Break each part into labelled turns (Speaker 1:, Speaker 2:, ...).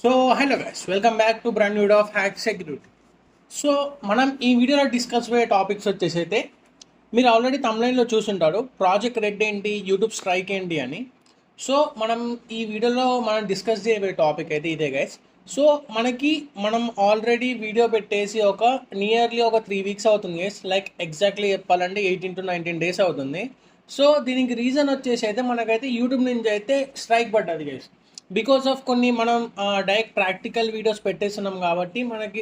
Speaker 1: So hello guys, welcome back to brand video of hack security. So మనం ఈ వీడియోలో discuss అయ్యే topics వచ్చేసి అయితే మీరు ఆల్రెడీ తమ్లైన్లో చూసుంటారు, ప్రాజెక్ట్ రెడ్ ఏంటి, యూట్యూబ్ స్ట్రైక్ ఏంటి అని. సో మనం ఈ వీడియోలో మనం డిస్కస్ చేయబోయే టాపిక్ అయితే ఇదే గైస్. సో మనం ఆల్రెడీ వీడియో పెట్టేసి నియర్లీ ఒక 3 వీక్స్ అవుతుంది గైస్. లైక్ ఎగ్జాక్ట్లీ చెప్పాలంటే 18 to 19 days అవుతుంది. సో దీనికి రీజన్ వచ్చేసి అయితే మనకైతే యూట్యూబ్ నుంచి అయితే స్ట్రైక్ పడ్డది గైస్. బికాస్ ఆఫ్ కొన్ని మనం డైరెక్ట్ ప్రాక్టికల్ వీడియోస్ పెట్టేస్తున్నాం కాబట్టి మనకి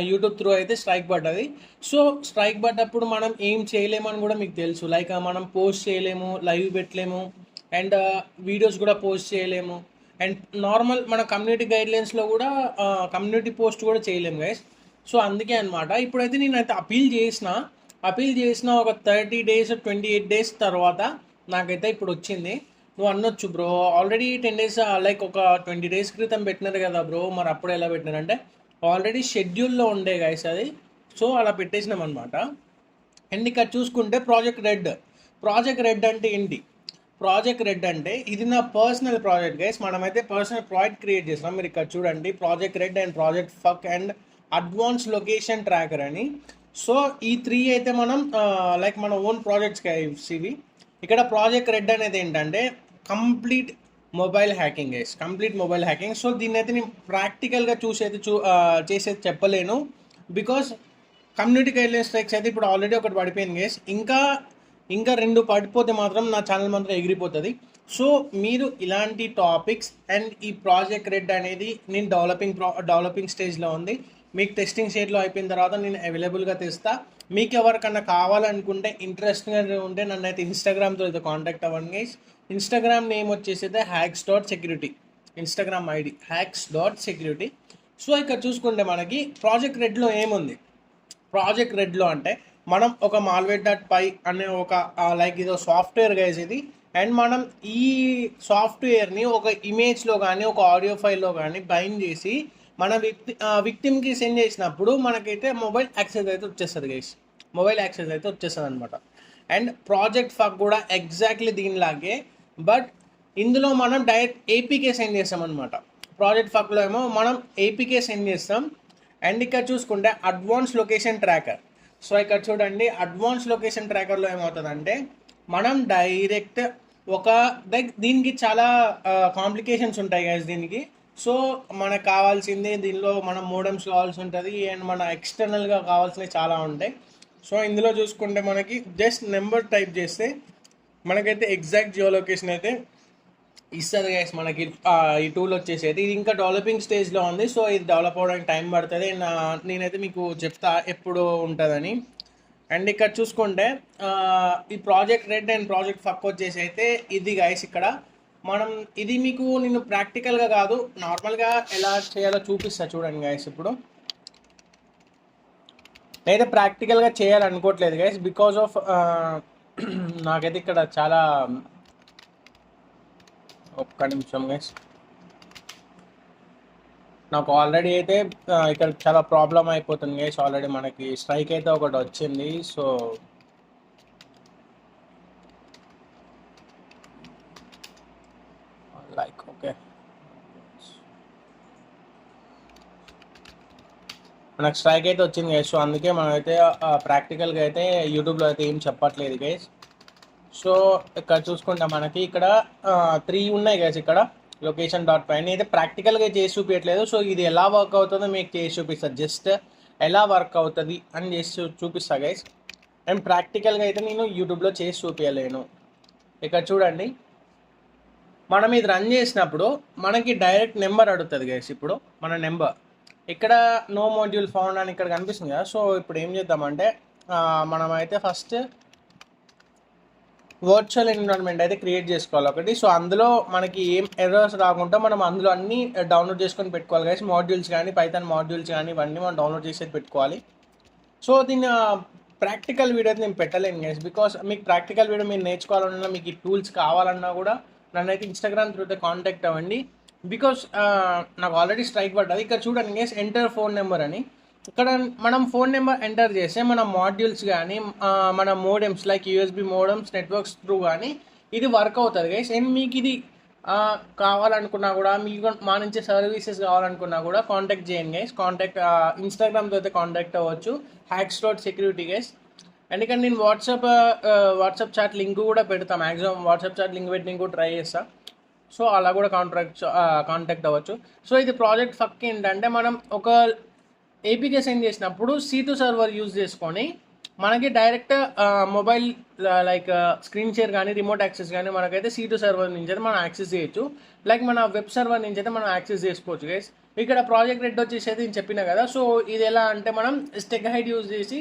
Speaker 1: యూట్యూబ్ త్రూ అయితే స్ట్రైక్ పడ్డది. సో స్ట్రైక్ పడ్డప్పుడు మనం ఏం చేయలేమని కూడా మీకు తెలుసు. లైక్ మనం పోస్ట్ చేయలేము, లైవ్ పెట్టలేము, అండ్ వీడియోస్ కూడా పోస్ట్ చేయలేము, అండ్ నార్మల్ మన కమ్యూనిటీ గైడ్లైన్స్లో కూడా కమ్యూనిటీ పోస్ట్ కూడా చేయలేము గైస్. సో అందుకే అనమాట ఇప్పుడైతే నేనైతే అపీల్ చేసిన ఒక 30 days 28 days తర్వాత నాకైతే ఇప్పుడు వచ్చింది. నువ్వు అనొచ్చు బ్రో, ఆల్రెడీ 10 days లైక్ ఒక 20 days క్రితం పెట్టినారు కదా బ్రో, మరి అప్పుడు ఎలా పెట్టినారంటే ఆల్రెడీ షెడ్యూల్లో ఉండే గైస్ అది. సో అలా పెట్టేసినాం అనమాట. అండ్ ఇక్కడ చూసుకుంటే ప్రాజెక్ట్ రెడ్ అంటే ఏంటి? ప్రాజెక్ట్ రెడ్ అంటే ఇది నా పర్సనల్ ప్రాజెక్ట్ గైస్. మనమైతే పర్సనల్ ప్రాజెక్ట్ క్రియేట్ చేసినాం. మీరు ఇక్కడ చూడండి, project red and project fuck and advance location tracker అని. సో ఈ 3 అయితే మనం లైక్ మన ఓన్ ప్రాజెక్ట్స్ ఇవి. ఇక్కడ ప్రాజెక్ట్ రెడ్ అనేది ఏంటంటే కంప్లీట్ మొబైల్ హ్యాకింగ్. సో దీన్ని అయితే నేను ప్రాక్టికల్గా చేసేది చెప్పలేను. బికాస్ కమ్యూనిటీ గైడ్లైన్స్ స్ట్రైక్స్ అయితే ఇప్పుడు ఆల్రెడీ ఒకటి పడిపోయింది గైస్. ఇంకా 2 పడిపోతే మాత్రం నా ఛానల్ మాత్రం ఎగిరిపోతుంది. సో మీరు ఇలాంటి టాపిక్స్ అండ్ ఈ ప్రాజెక్ట్ రెడ్ అనేది నేను డెవలపింగ్ స్టేజ్లో ఉంది. మీకు టెస్టింగ్ స్టేజ్లో అయిపోయిన తర్వాత నేను అవైలబుల్గా తెస్తా. మీకు ఎవరికన్నా కావాలనుకుంటే ఇంట్రెస్ట్గా ఉంటే నన్ను అయితే ఇన్స్టాగ్రామ్తో అయితే కాంటాక్ట్ అవ్వండి గైస్. ఇన్స్టాగ్రామ్ నేమ్ వచ్చేసి అయితే hacks.security, Instagram ID hacks.security. So ఇక్కడ చూసుకుంటే మనకి ప్రాజెక్ట్ రెడ్లో ఏముంది? ప్రాజెక్ట్ రెడ్లో అంటే మనం ఒక malware.py అనే ఒక లైక్ ఇదో సాఫ్ట్వేర్ గైస్ ఇది. అండ్ మనం ఈ సాఫ్ట్వేర్ని ఒక ఇమేజ్లో కానీ ఒక ఆడియో ఫైల్లో కానీ బైండ్ చేసి మన విక్టిమ్కి సెండ్ చేసినప్పుడు మనకైతే మొబైల్ యాక్సెస్ అయితే వచ్చేస్తుంది అనమాట. అండ్ ప్రాజెక్ట్ ఫక్ కూడా ఎగ్జాక్ట్లీ దీనిలాగే, బట్ ఇందులో మనం డైరెక్ట్ ఏపీకే సెండ్ చేస్తాం అనమాట. ప్రాజెక్ట్ ఫక్లో ఏమో మనం ఏపీకే సెండ్ చేస్తాం. అండ్ ఇక్కడ చూసుకుంటే అడ్వాన్స్ లొకేషన్ ట్రాకర్. సో ఇక్కడ చూడండి, అడ్వాన్స్ లొకేషన్ ట్రాకర్లో ఏమవుతుందంటే మనం డైరెక్ట్ దీనికి చాలా కాంప్లికేషన్స్ ఉంటాయి గైస్ దీనికి. సో మనకు కావాల్సింది దీనిలో మన మోడమ్స్ కావాల్సి ఉంటుంది, అండ్ మన ఎక్స్టర్నల్గా కావాల్సినవి చాలా ఉంటాయి. సో ఇందులో చూసుకుంటే మనకి జస్ట్ నెంబర్ టైప్ చేస్తే మనకైతే ఎగ్జాక్ట్ జియో లొకేషన్ అయితే ఇస్తుంది గైస్. మనకి ఈ టూల్ వచ్చేసి అయితే ఇది ఇంకా డెవలపింగ్ స్టేజ్లో ఉంది. సో ఇది డెవలప్ అవ్వడానికి టైం పడుతుంది. నేనైతే మీకు చెప్తా ఎప్పుడు ఉంటుందని. అండ్ ఇక్కడ చూసుకుంటే ఈ project red and project fuck వచ్చేసి అయితే ఇది గైస్. ఇక్కడ ఇది మీకు నేను ప్రాక్టికల్గా కాదు, నార్మల్గా ఎలా చేయాలో చూపిస్తా చూడండి గైస్. ఇప్పుడు నేనైతే ప్రాక్టికల్గా చేయాలనుకోవట్లేదు గైస్, బికాజ్ ఆఫ్ నాకైతే ఇక్కడ చాలా ఒక్క నిమిషం గైస్. నాకు ఆల్రెడీ అయితే ఇక్కడ చాలా ప్రాబ్లం అయిపోతుంది గైస్. ఆల్రెడీ మనకి స్ట్రైక్ అయితే ఒకటి వచ్చింది. సో లైక్ ఓకే, మనకు స్ట్రైక్ అయితే వచ్చింది గైస్. సో అందుకే మనమైతే ప్రాక్టికల్గా అయితే యూట్యూబ్లో అయితే ఏం చెప్పట్లేదు గైస్. సో ఇక్కడ చూసుకుంటే మనకి ఇక్కడ 3 ఉన్నాయి గైస్. ఇక్కడ location.py అయితే ప్రాక్టికల్గా చేసి చూపించట్లేదు. సో ఇది ఎలా వర్క్ అవుతుందో మీకు చేసి చూపిస్తుంది, జస్ట్ ఎలా వర్క్ అవుతుంది అని చేసి చూపిస్తా గైస్. అండ్ ప్రాక్టికల్గా అయితే నేను యూట్యూబ్లో చేసి చూపించలేను. ఇక్కడ చూడండి, మనం ఇది రన్ చేసినప్పుడు మనకి డైరెక్ట్ నెంబర్ అడుగుతుంది గైస్. ఇప్పుడు మన నెంబర్ ఇక్కడ నో మాడ్యూల్ ఫౌండ్ అని ఇక్కడ కనిపిస్తుంది కదా. సో ఇప్పుడు ఏం చేద్దామంటే మనమైతే ఫస్ట్ వర్చువల్ ఎన్విరాన్మెంట్ అయితే క్రియేట్ చేసుకోవాలి ఒకటి. సో అందులో మనకి ఏం ఎర్రర్స్ రాకుండా మనం అందులో అన్నీ డౌన్లోడ్ చేసుకొని పెట్టుకోవాలి గైస్. మాడ్యూల్స్ కానీ పైథాన్ మాడ్యూల్స్ కానీ ఇవన్నీ మనం డౌన్లోడ్ చేసేది పెట్టుకోవాలి. సో దీన్ని ప్రాక్టికల్ వీడియో అయితే నేను పెట్టలేను గైస్, బికాస్ మీకు ప్రాక్టికల్ వీడియో మీరు నేర్చుకోవాలన్నా, మీకు ఈ టూల్స్ కావాలన్నా కూడా నన్ను అయితే ఇన్స్టాగ్రామ్ త్రూ అయితే కాంటాక్ట్ అవ్వండి. బికాస్ నాకు ఆల్రెడీ స్ట్రైక్ పడ్డది. ఇక్కడ చూడండి గైస్, ఎంటర్ ఫోన్ నెంబర్ అని. ఇక్కడ మనం ఫోన్ నెంబర్ ఎంటర్ చేస్తే మన మాడ్యూల్స్ కానీ మన modems like USB modems networks through కానీ ఇది వర్క్ అవుతుంది గైస్. అండ్ మీకు ఇది కావాలనుకున్నా కూడా మీకు మా నుంచి సర్వీసెస్ కావాలనుకున్నా కూడా కాంటాక్ట్ చేయండి గైస్. కాంటాక్ట్ ఇన్స్టాగ్రామ్తో అయితే కాంటాక్ట్ అవ్వచ్చు, హ్యాక్స్.security గైస్. ఎందుకంటే నేను వాట్సాప్ చాట్ లింక్ కూడా పెడతాను. మ్యాక్సిమం వాట్సాప్ చాట్ లింక్ పెట్టి నేను కూడా ట్రై చేస్తాను. సో అలా కూడా కాంటాక్ట్ అవ్వచ్చు. సో ఇది ప్రాజెక్ట్ ఫక్ ఏంటంటే మనం ఒక ఏపీకే సెండ్ చేసినప్పుడు C2 సర్వర్ యూజ్ చేసుకొని మనకి direct mobile like screen share కానీ రిమోట్ యాక్సెస్ కానీ మనకైతే C2 సర్వర్ నుంచి అయితే మనం యాక్సెస్ చేయొచ్చు. లైక్ మన వెబ్ సర్వర్ నుంచి అయితే మనం యాక్సెస్ చేసుకోవచ్చు గైస్. ఇక్కడ ప్రాజెక్ట్ రెడ్ వచ్చేసి అయితే నేను చెప్పిన కదా. సో ఇది ఎలా అంటే మనం స్టెక్ హైడ్ యూజ్ చేసి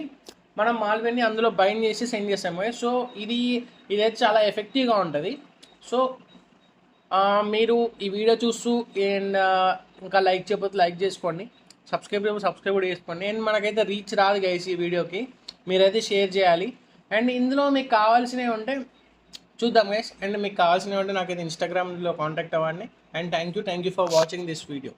Speaker 1: మనం మాల్వేర్ని అందులో బైండ్ చేసి సెండ్ చేస్తాము గైస్. సో ఇదైతే చాలా ఎఫెక్టివ్గా ఉంటుంది. సో మీరు ఈ వీడియో చూస్తూ అండ్ ఇంకా లైక్ చేయకపోతే లైక్ చేసుకోండి, సబ్స్క్రైబ్ కూడా చేసుకోండి. అండ్ మనకైతే రీచ్ రాదు గైస్ ఈ వీడియోకి, మీరైతే షేర్ చేయాలి. అండ్ ఇందులో మీకు కావాల్సినవి ఉంటే చూద్దాం గైస్. అండ్ మీకు కావాల్సినవి ఉంటే నాకైతే ఇన్స్టాగ్రామ్లో కాంటాక్ట్ అవ్వండి. And thank you for watching this video.